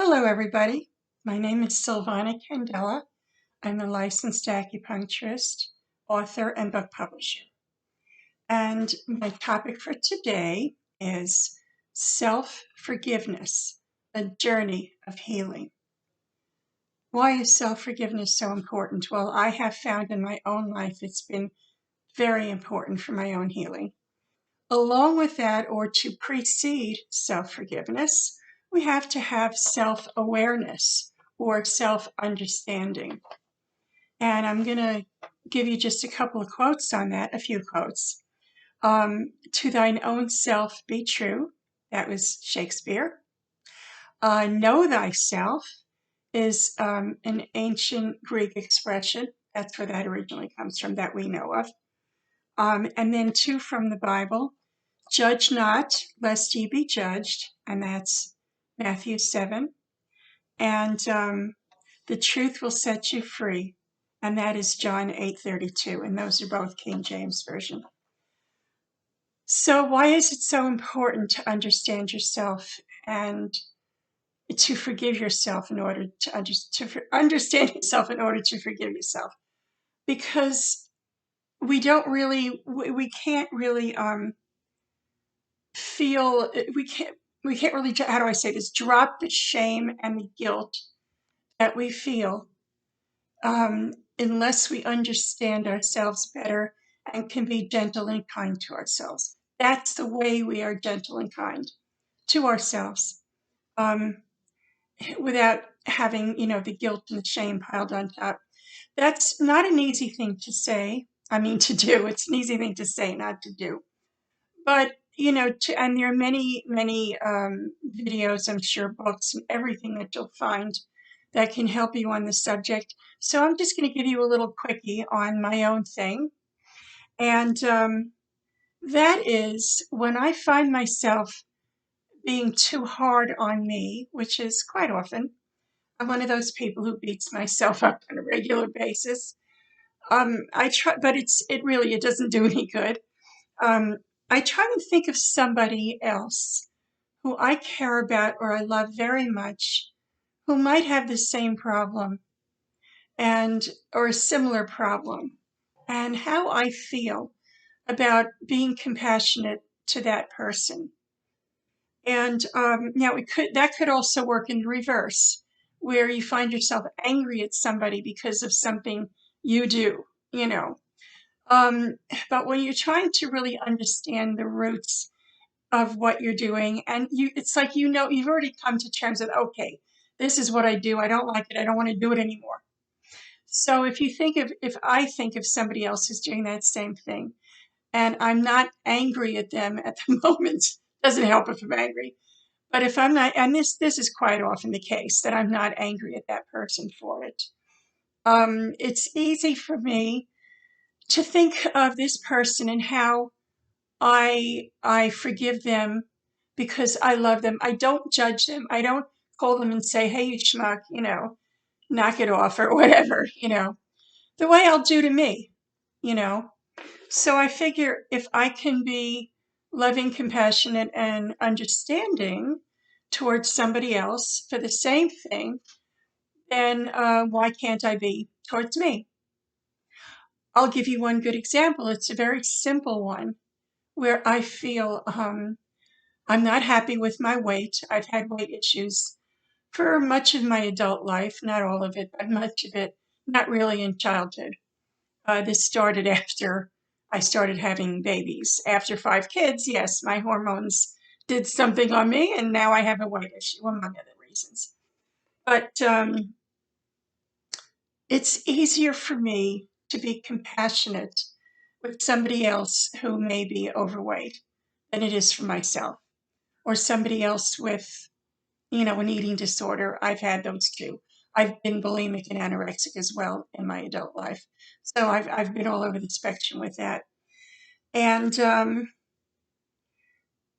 Hello, everybody. My name is Sylvana. I'm a licensed acupuncturist, author, and book publisher. And my topic for today is self-forgiveness, a journey of healing. Why is self-forgiveness so important? Well, I have found in my own life it's been very important for my own healing. Along with that, or to precede self-forgiveness, we have to have self-awareness or self-understanding. And I'm going to give you just a couple of quotes on that, a few quotes. To thine own self be true. That was Shakespeare. Know thyself is an ancient Greek expression. That's where that originally comes from, that we know of. And then two from the Bible. Judge not, lest ye be judged, and that's Matthew 7. And the truth will set you free, and that is John 8:32. And those are both King James Version. So why is it so important to understand yourself and to forgive yourself in order to understand yourself in order to forgive yourself? Because we can't really feel we can't really, how do I say this, drop the shame and the guilt that we feel unless we understand ourselves better and can be gentle and kind to ourselves. That's the way we are gentle and kind to ourselves, without having, the guilt and the shame piled on top. That's not an easy thing to say. I mean, to do. It's an easy thing to say, not to do. But and there are many videos, I'm sure, books and everything that you'll find that can help you on the subject. So I'm just going to give you a little quickie on my own thing, and that is when I find myself being too hard on me, which is quite often. I'm one of those people who beats myself up on a regular basis. I try, but it doesn't do any good. Um, I try to think of somebody else who I care about or I love very much who might have the same problem and or a similar problem, and how I feel about being compassionate to that person. And now that could also work in reverse, where you find yourself angry at somebody because of something you do, you know. Um, but when you're trying to really understand the roots of what you're doing, and it's like, you've already come to terms with, okay, this is what I do. I don't like it. I don't want to do it anymore. So if I think of somebody else who's doing that same thing, and I'm not angry at them at the moment, doesn't help if I'm angry. But if I'm not, and this is quite often the case, that I'm not angry at that person for it. It's easy for me to think of this person and how I forgive them because I love them. I don't judge them. I don't call them and say, "Hey, you schmuck," knock it off or whatever, the way I'll do to me, you know. So I figure if I can be loving, compassionate, and understanding towards somebody else for the same thing, then why can't I be towards me? I'll give you one good example. It's a very simple one where I feel I'm not happy with my weight. I've had weight issues for much of my adult life, not all of it, but much of it, not really in childhood. This started after I started having babies. After 5 kids, yes, my hormones did something on me, and now I have a weight issue, among other reasons. But it's easier for me to be compassionate with somebody else who may be overweight than it is for myself, or somebody else with, an eating disorder. I've had those too. I've been bulimic and anorexic as well in my adult life. So I've been all over the spectrum with that. And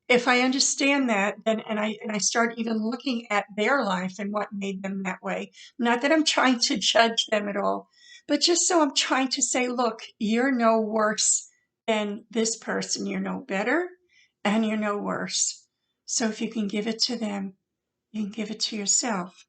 if I understand that, then and I start even looking at their life and what made them that way. Not that I'm trying to judge them at all, but just so I'm trying to say, look, you're no worse than this person. You're no better, and you're no worse. So if you can give it to them, You can give it to yourself.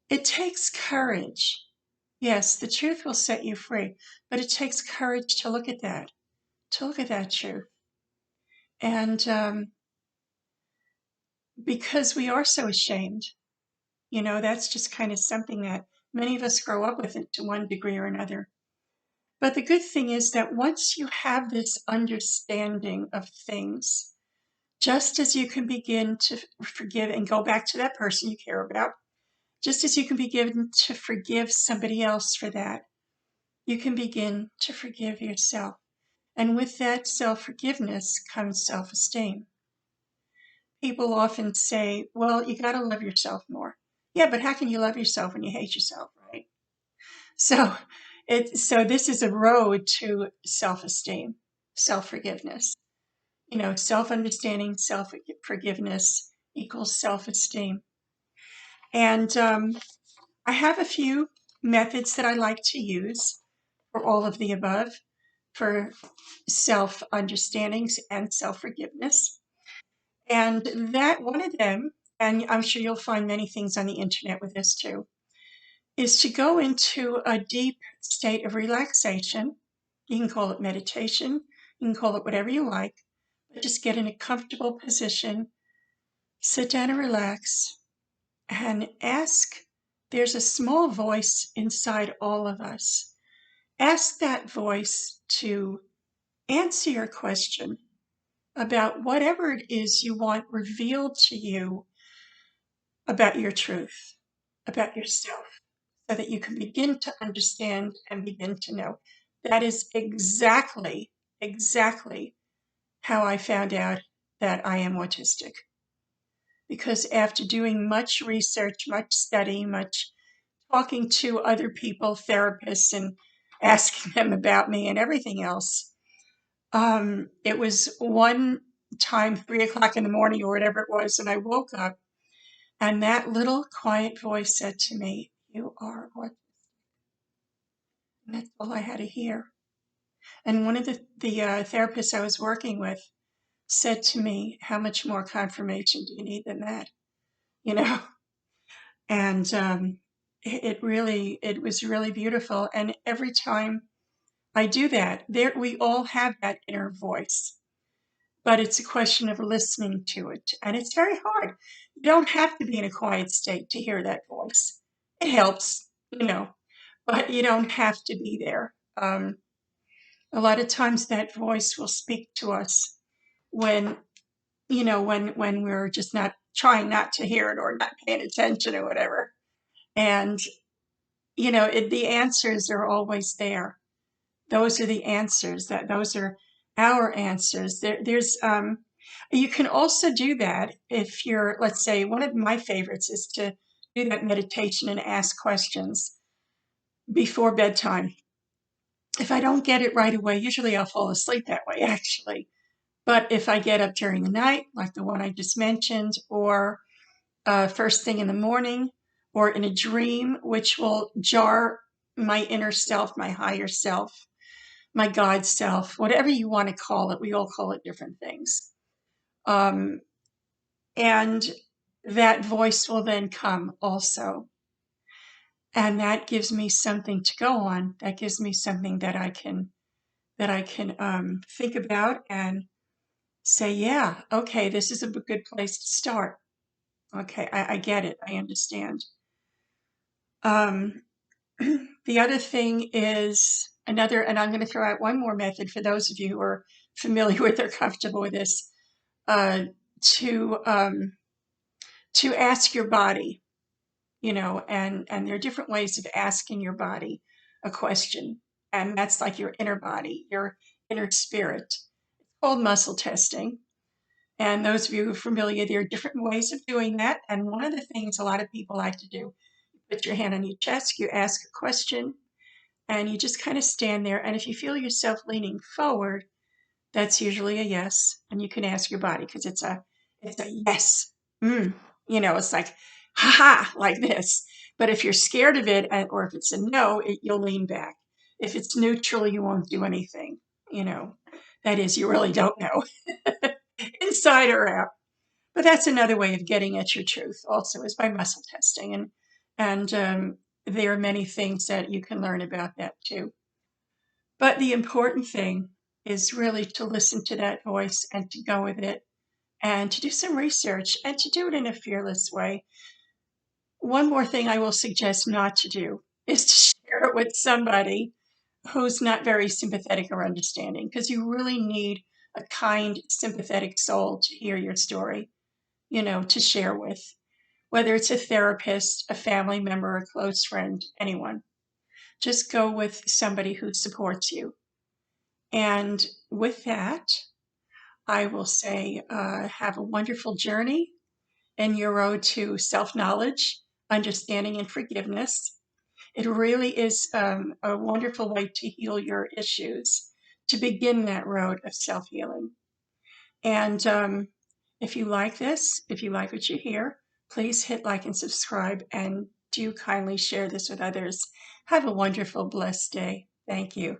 It takes courage. Yes, the truth will set you free, but it takes courage to look at that truth. And because we are so ashamed, that's just kind of something that many of us grow up with it to one degree or another. But the good thing is that once you have this understanding of things, just as you can begin to forgive and go back to that person you care about, just as you can begin to forgive somebody else for that, you can begin to forgive yourself. And with that self forgiveness comes self esteem. People often say, well, you got to love yourself more. Yeah, but how can you love yourself when you hate yourself, right? So, so this is a road to self esteem, self forgiveness. Self understanding, self forgiveness equals self esteem. And I have a few methods that I like to use for all of the above, for self understandings and self forgiveness. And that one of them, and I'm sure you'll find many things on the internet with this too, is to go into a deep state of relaxation. You can call it meditation, you can call it whatever you like, but just get in a comfortable position, sit down and relax, and ask. There's a small voice inside all of us. Ask that voice to answer your question about whatever it is you want revealed to you about your truth, about yourself, so that you can begin to understand and begin to know. That is exactly how I found out that I am autistic. Because after doing much research, much study, much talking to other people, therapists, and asking them about me and everything else, it was one time, 3 o'clock in the morning or whatever it was, and I woke up and that little quiet voice said to me, "You are autistic." And that's all I had to hear. And one of the therapists I was working with said to me, "How much more confirmation do you need than that?" You know, and it was really beautiful. And every time I do that, there we all have that inner voice, but it's a question of listening to it, and it's very hard. You don't have to be in a quiet state to hear that voice. It helps, but you don't have to be there. A lot of times that voice will speak to us when when we're just not trying not to hear it or not paying attention or whatever. And the answers are always there. Those are the answers. Those are our answers. There's you can also do that if you're, let's say, one of my favorites is to do that meditation and ask questions before bedtime. If I don't get it right away, usually I'll fall asleep that way, actually. But if I get up during the night, like the one I just mentioned, or first thing in the morning, or in a dream, which will jar my inner self, my higher self, my God self, whatever you want to call it, we all call it different things. Um, and that voice will then come also. And that gives me something to go on. That gives me something that I can think about and say, yeah, okay, this is a good place to start. Okay, I get it. I understand. Um, the other thing is another, and I'm going to throw out one more method for those of you who are familiar with or comfortable with this, uh, to um, to ask your body, and there are different ways of asking your body a question, and that's like your inner body, your inner spirit. It's called muscle testing. And those of you who are familiar, there are different ways of doing that. And one of the things a lot of people like to do, you put your hand on your chest, you ask a question, and you just kind of stand there. And if you feel yourself leaning forward, that's usually a yes. And you can ask your body because it's a yes. It's like, ha ha, like this. But if you're scared of it, or if it's a no, you'll lean back. If it's neutral, you won't do anything. You know, that is, you really don't know, inside or out. But that's another way of getting at your truth also is by muscle testing. And there are many things that you can learn about that too. But the important thing is really to listen to that voice and to go with it and to do some research and to do it in a fearless way. One more thing I will suggest not to do is to share it with somebody who's not very sympathetic or understanding, because you really need a kind, sympathetic soul to hear your story, to share with, whether it's a therapist, a family member, a close friend, anyone. Just go with somebody who supports you. And with that, I will say, have a wonderful journey in your road to self knowledge, understanding, and forgiveness. It really is a wonderful way to heal your issues, to begin that road of self healing. And if you like this, if you like what you hear, please hit like and subscribe, and do kindly share this with others. Have a wonderful, blessed day. Thank you.